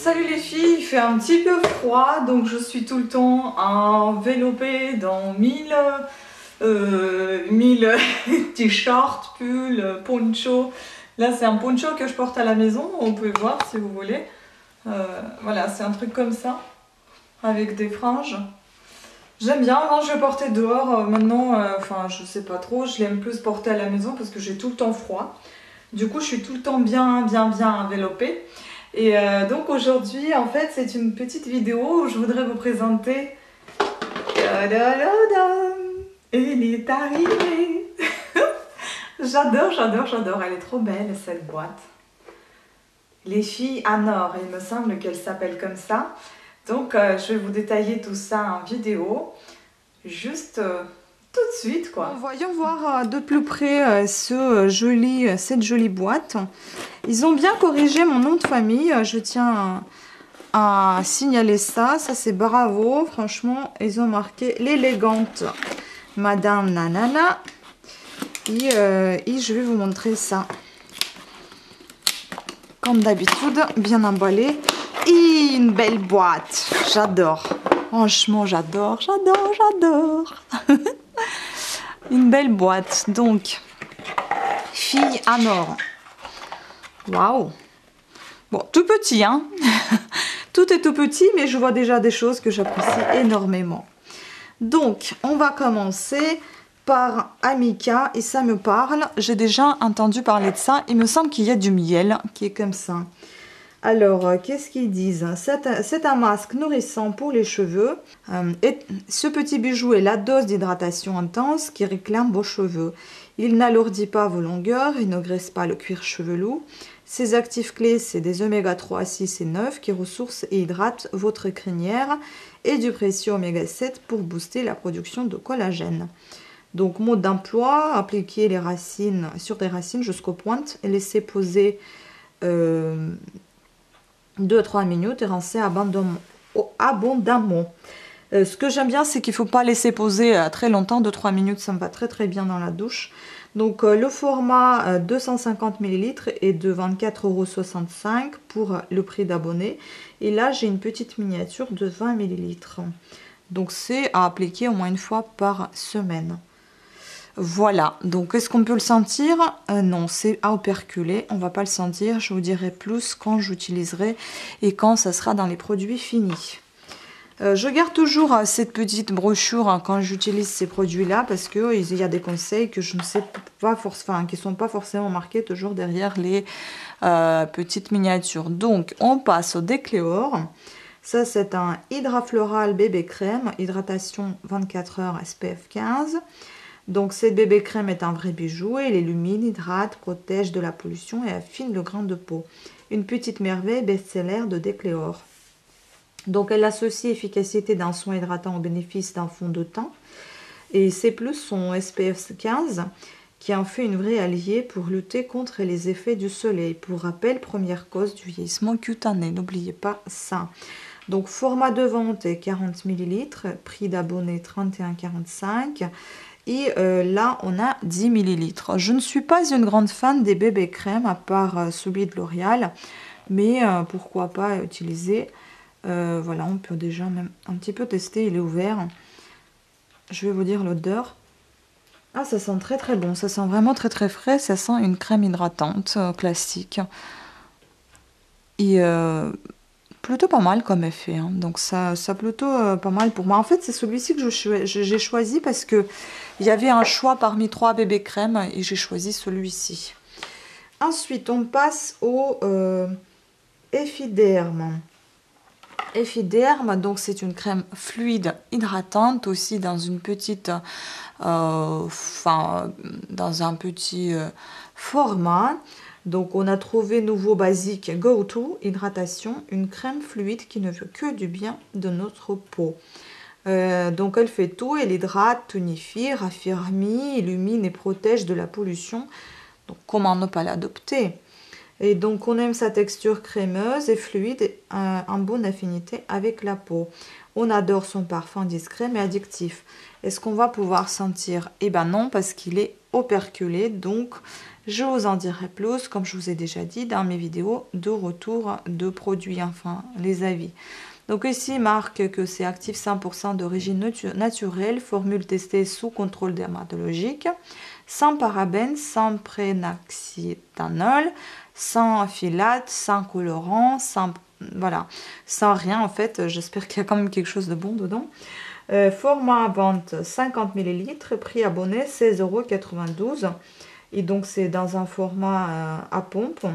Salut les filles, il fait un petit peu froid, donc je suis tout le temps enveloppée dans mille t-shirts, pulls, ponchos. Là c'est un poncho que je porte à la maison, on peut voir si vous voulez. Voilà, c'est un truc comme ça, avec des franges. J'aime bien, avant je le portais dehors, maintenant, enfin je sais pas trop, je l'aime plus porter à la maison parce que j'ai tout le temps froid. Du coup je suis tout le temps bien enveloppée. Et donc aujourd'hui, en fait, c'est une petite vidéo où je voudrais vous présenter. Tadadadam, elle est arrivée. J'adore. Elle est trop belle cette boîte. Les filles adorent, il me semble qu'elle s'appelle comme ça. Donc je vais vous détailler tout ça en vidéo. Juste tout de suite quoi. Voyons voir de plus près cette jolie boîte. Ils ont bien corrigé mon nom de famille, je tiens à signaler ça, c'est bravo, franchement, ils ont marqué l'élégante Madame Nanana. Et je vais vous montrer ça. Comme d'habitude, bien emballé. Et une belle boîte, j'adore. Franchement, j'adore. Une belle boîte, donc, fille en or. Waouh! Bon, tout petit, hein. Tout est tout petit, mais je vois déjà des choses que j'apprécie énormément. Donc, on va commencer par Amika, et ça me parle. J'ai déjà entendu parler de ça. Il me semble qu'il y a du miel qui est comme ça. Alors, qu'est-ce qu'ils disent? C'est un masque nourrissant pour les cheveux. Et ce petit bijou est la dose d'hydratation intense qui réclame vos cheveux. Il n'alourdit pas vos longueurs, il ne graisse pas le cuir chevelu. Ses actifs clés, c'est des oméga 3, 6 et 9 qui ressourcent et hydratent votre crinière et du précieux oméga 7 pour booster la production de collagène. Donc, mode d'emploi, appliquer les racines sur des racines jusqu'aux pointes et laisser poser 2-3 minutes et rincer abondamment. Ce que j'aime bien, c'est qu'il ne faut pas laisser poser très longtemps, 2-3 minutes, ça me va très bien dans la douche. Donc le format 250 ml est de 24,65 € pour le prix d'abonné. Et là, j'ai une petite miniature de 20 ml. Donc c'est à appliquer au moins une fois par semaine. Voilà, donc est-ce qu'on peut le sentir? Non, c'est à operculer, on ne va pas le sentir. Je vous dirai plus quand j'utiliserai et quand ça sera dans les produits finis. Je garde toujours cette petite brochure quand j'utilise ces produits-là parce qu'il y a des conseils que je ne sais pas forcément, qui ne sont pas forcément marqués toujours derrière les petites miniatures. Donc, on passe au Décléor. Ça, c'est un Hydrafloral bébé crème, hydratation 24 heures SPF 15. Donc, cette bébé crème est un vrai bijou. Elle illumine, hydrate, protège de la pollution et affine le grain de peau. Une petite merveille best-seller de Décléor. Donc, elle associe efficacité d'un soin hydratant au bénéfice d'un fond de teint. Et c'est plus son SPF 15 qui en fait une vraie alliée pour lutter contre les effets du soleil. Pour rappel, première cause du vieillissement cutané. N'oubliez pas ça. Donc, format de vente est 40 ml, prix d'abonné 31,45 €. Et là, on a 10 ml. Je ne suis pas une grande fan des bébés crèmes, à part celui de L'Oréal. Mais pourquoi pas utiliser... voilà, on peut déjà même un petit peu tester, il est ouvert. Je vais vous dire l'odeur. Ah, ça sent très bon, ça sent vraiment très frais, ça sent une crème hydratante classique. Et plutôt pas mal comme effet, hein. Donc ça plutôt pas mal pour moi. En fait, c'est celui-ci que j'ai choisi parce que il y avait un choix parmi 3 bébés crèmes et j'ai choisi celui-ci. Ensuite, on passe au Effiderm. Effiderm, donc c'est une crème fluide hydratante aussi dans une petite, dans un petit format. Donc on a trouvé nouveau basique Go To hydratation, une crème fluide qui ne veut que du bien de notre peau. Donc elle fait tout, elle hydrate, tonifie, raffermit, illumine et protège de la pollution. Donc comment ne pas l'adopter? Et donc, on aime sa texture crémeuse et fluide en bonne affinité avec la peau. On adore son parfum discret mais addictif. Est-ce qu'on va pouvoir sentir? Eh ben non, parce qu'il est operculé, donc je vous en dirai plus, comme je vous ai déjà dit dans mes vidéos de retour de produits, enfin les avis. Donc ici, il marque que c'est actif 100% d'origine naturelle, formule testée sous contrôle dermatologique, sans parabènes, sans prénaxétanol, sans phtalates, sans colorant, sans, voilà, sans rien en fait. J'espère qu'il y a quand même quelque chose de bon dedans. Format à vente 50 ml, prix abonné 16,92 €. Et donc c'est dans un format à pompe.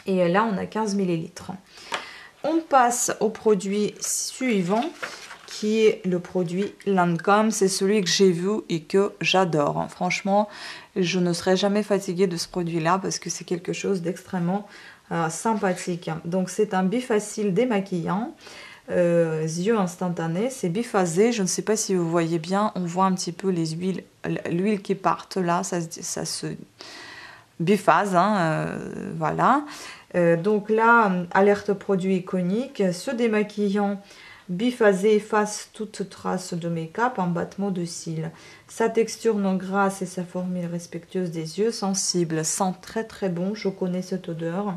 Et là on a 15 ml. On passe au produit suivant qui est le produit Lancôme. C'est celui que j'ai vu et que j'adore. Franchement, je ne serai jamais fatiguée de ce produit-là parce que c'est quelque chose d'extrêmement sympathique. Donc c'est un bifacile démaquillant. Yeux instantanés, c'est biphasé. Je ne sais pas si vous voyez bien, on voit un petit peu les huiles, l'huile qui partent là, ça se biphase, hein, voilà. Donc là, alerte produit iconique, ce démaquillant biphasé efface toute trace de make-up en battement de cils. Sa texture non grasse et sa formule respectueuse des yeux sensibles sent très très bon, je connais cette odeur.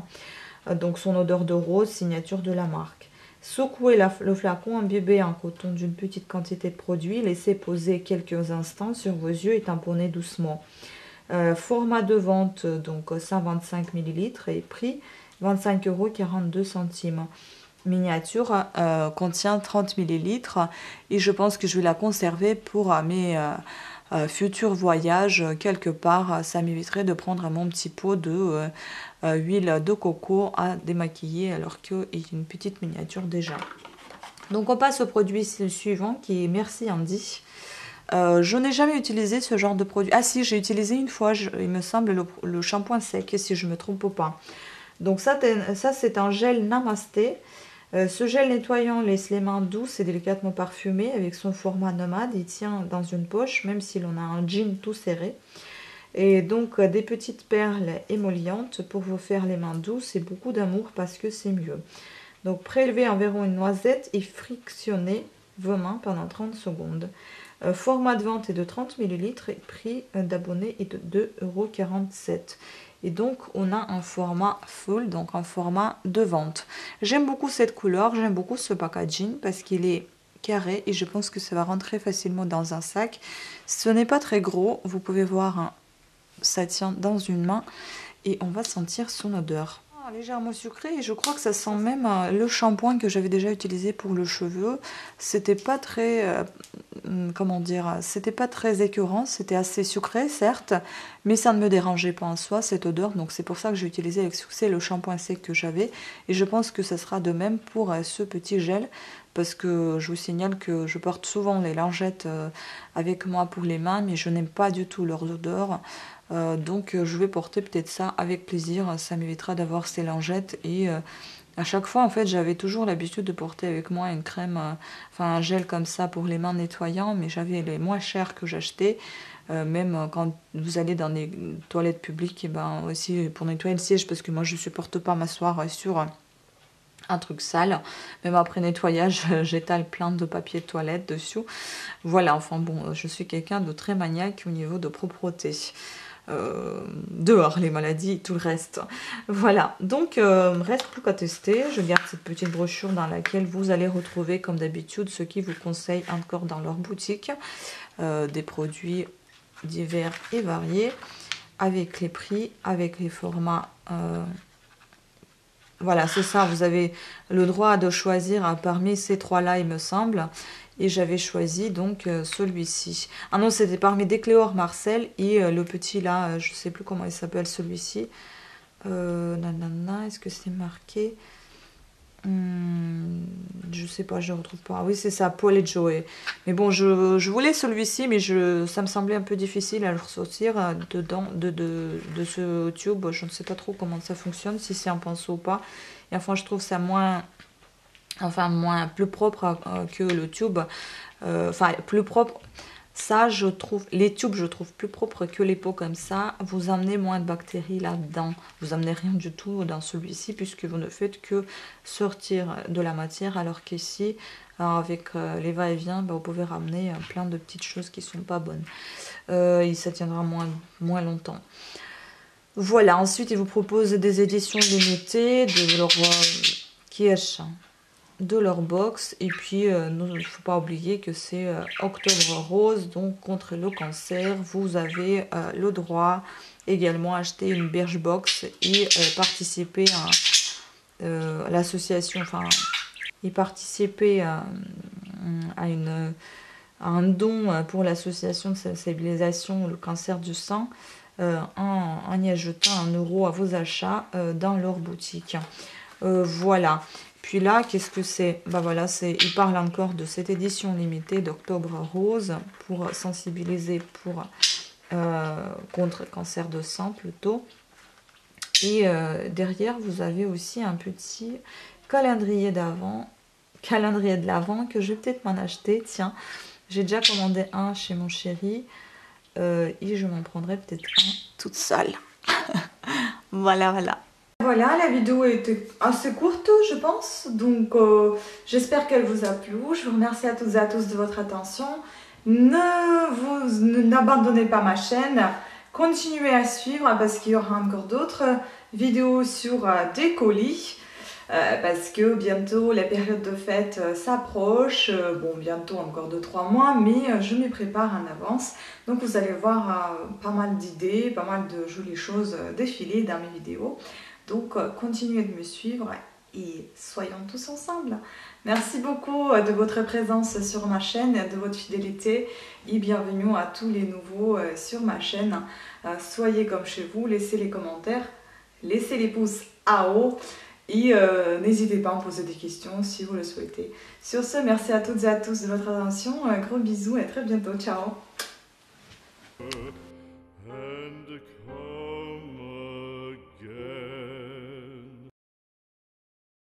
Donc son odeur de rose, signature de la marque. Secouez le flacon, imbibez en coton d'une petite quantité de produit, laissez poser quelques instants sur vos yeux et tamponnez doucement. Format de vente, donc 125 ml et prix 25,42 €. Miniature contient 30 ml et je pense que je vais la conserver pour mes futurs voyages quelque part. Ça m'éviterait de prendre mon petit pot de huile de coco à démaquiller alors qu'il y a une petite miniature déjà. Donc on passe au produit suivant qui est Merci Andy. Je n'ai jamais utilisé ce genre de produit. Ah si, j'ai utilisé une fois, il me semble, le shampoing sec, si je ne me trompe pas. Donc ça c'est un gel Namasté. Ce gel nettoyant laisse les mains douces et délicatement parfumées avec son format nomade. Il tient dans une poche, même si l'on a un jean tout serré. Et donc des petites perles émollientes pour vous faire les mains douces et beaucoup d'amour parce que c'est mieux. Donc prélevez environ une noisette et frictionnez vos mains pendant 30 secondes. Format de vente est de 30 ml et prix d'abonné est de 2,47 €. Et donc on a un format full, donc un format de vente. J'aime beaucoup cette couleur, j'aime beaucoup ce packaging parce qu'il est carré et je pense que ça va rentrer facilement dans un sac. Ce n'est pas très gros, vous pouvez voir, hein, ça tient dans une main et on va sentir son odeur. Légèrement sucré et je crois que ça sent même le shampoing que j'avais déjà utilisé pour le cheveu. C'était pas très comment dire, c'était pas très écœurant, c'était assez sucré certes, mais ça ne me dérangeait pas en soi cette odeur, donc c'est pour ça que j'ai utilisé avec succès le shampoing sec que j'avais et je pense que ça sera de même pour ce petit gel parce que je vous signale que je porte souvent les lingettes avec moi pour les mains mais je n'aime pas du tout leur odeur. Donc je vais porter peut-être ça avec plaisir, ça m'évitera d'avoir ces lingettes et à chaque fois en fait j'avais toujours l'habitude de porter avec moi une crème, enfin un gel comme ça pour les mains nettoyants, mais j'avais les moins chers que j'achetais, même quand vous allez dans des toilettes publiques et ben aussi pour nettoyer le siège parce que moi je supporte pas m'asseoir sur un truc sale, même après nettoyage j'étale plein de papier de toilette dessus, voilà, enfin bon je suis quelqu'un de très maniaque au niveau de propreté. Dehors les maladies, tout le reste. Voilà, donc reste plus qu'à tester. Je garde cette petite brochure dans laquelle vous allez retrouver comme d'habitude ce qui vous conseille encore dans leur boutique, des produits divers et variés, avec les prix, avec les formats. Voilà, c'est ça, vous avez le droit de choisir parmi ces trois-là, il me semble. Et j'avais choisi donc celui-ci. Ah non, c'était parmi Décléor Marcel et le petit là, je sais plus comment il s'appelle celui-ci. Est-ce que c'est marqué? Je sais pas, je ne retrouve pas. Oui, c'est ça, Paul et Joey. Mais bon, je voulais celui-ci, mais ça me semblait un peu difficile à le ressortir de ce tube. Je ne sais pas trop comment ça fonctionne, si c'est un pinceau ou pas. Et enfin, je trouve ça plus propre que le tube. Enfin, plus propre. Ça, je trouve, les tubes, je trouve plus propres que les pots comme ça. Vous amenez moins de bactéries là-dedans. Vous amenez rien du tout dans celui-ci puisque vous ne faites que sortir de la matière. Alors qu'ici, avec les va-et-vient, vous pouvez ramener plein de petites choses qui sont pas bonnes. Et ça tiendra moins longtemps. Voilà, ensuite, ils vous proposent des éditions limitées de leur Kirsch, de leur box. Et puis, il ne faut pas oublier que c'est Octobre Rose, donc contre le cancer. Vous avez le droit également à acheter une Birchbox et participer à l'association, enfin, et participer à un don pour l'association de sensibilisation au cancer du sein en y ajoutant 1 € à vos achats dans leur boutique. Voilà. Puis là, qu'est-ce que c'est? Bah voilà, il parle encore de cette édition limitée d'Octobre Rose pour sensibiliser contre le cancer de sein plutôt. Et derrière, vous avez aussi un petit calendrier de l'Avent que je vais peut-être m'en acheter. Tiens, j'ai déjà commandé un chez mon chéri et je m'en prendrai peut-être un toute seule. Voilà. Voilà, la vidéo était assez courte, je pense. Donc, j'espère qu'elle vous a plu. Je vous remercie à toutes et à tous de votre attention. N'abandonnez pas ma chaîne. Continuez à suivre parce qu'il y aura encore d'autres vidéos sur des colis. Parce que bientôt la période de fête s'approche, bon bientôt encore 2-3 mois, mais je m'y prépare en avance. Donc vous allez voir pas mal d'idées, pas mal de jolies choses défiler dans mes vidéos. Donc continuez de me suivre et soyons tous ensemble. Merci beaucoup de votre présence sur ma chaîne, de votre fidélité et bienvenue à tous les nouveaux sur ma chaîne. Soyez comme chez vous, laissez les commentaires, laissez les pouces à haut. Et n'hésitez pas à me poser des questions si vous le souhaitez. Sur ce, merci à toutes et à tous de votre attention. Un gros bisou et à très bientôt. Ciao.